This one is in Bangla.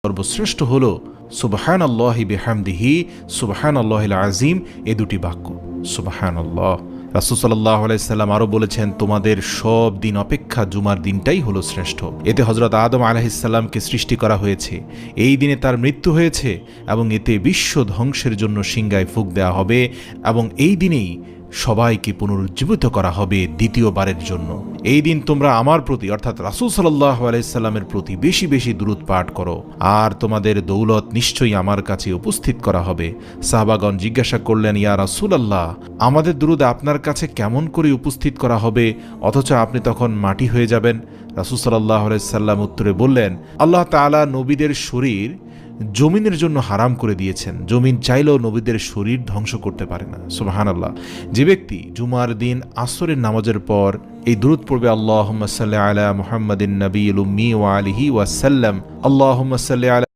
সর্বশ্রেষ্ঠ হল সুবহানাল্লাহি বিহামদিহি সুবহানাল্লাহিল আযীম, এ দুটি বাক্য। সুবহানাল্লাহ। রাসূল সাল্লাল্লাহু আলাইহি সাল্লাম আরও বলেছেন, তোমাদের সব দিন অপেক্ষা জুমার দিনটাই হলো শ্রেষ্ঠ। এতে হযরত আদম আলাইহিস সালামকে সৃষ্টি করা হয়েছে, এই দিনে তার মৃত্যু হয়েছে, এবং এতে বিশ্ব ধ্বংসের জন্য সিংহায় ফুঁক দেওয়া হবে, এবং এই দিনেই সবাইকে পুনরুজ্জীবিত করা হবে দ্বিতীয়বারের জন্য। এই দিন তোমরা আমার প্রতি অর্থাৎ রাসূল সাল্লাল্লাহু আলাইহি সাল্লামের প্রতি বেশি বেশি দুরূদ পাঠ করো, আর তোমাদের দৌলত নিশ্চয়ই আমার কাছে উপস্থিত করা হবে। সাহাবাগণ জিজ্ঞাসা করলেন, ইয়া রাসূলুল্লাহ, আমাদের দুরূদ আপনার কাছে কেমন করে উপস্থিত করা হবে, অথচ আপনি তখন মাটি হয়ে যাবেন? রাসূল সাল্লাল্লাহু আলাইহি সাল্লাম উত্তরে বললেন, আল্লাহ তাআলা নবীদের শরীর জমিনের জন্য হারাম করে দিয়েছেন, জমিন চাইলেও নবীদের শরীর ধ্বংস করতে পারে না। সুবহানাল্লাহ। যে ব্যক্তি জুমার দিন আসরের নামাজের পর এই দুরূদ পড়বে, আল্লাহুম্মা সাল্লি আলা মুহাম্মাদিন নবিয়্যিল উম্মি ওয়া আলিহি ওয়া সাল্লাম, আল্লাহুম্মা সাল্লি আলা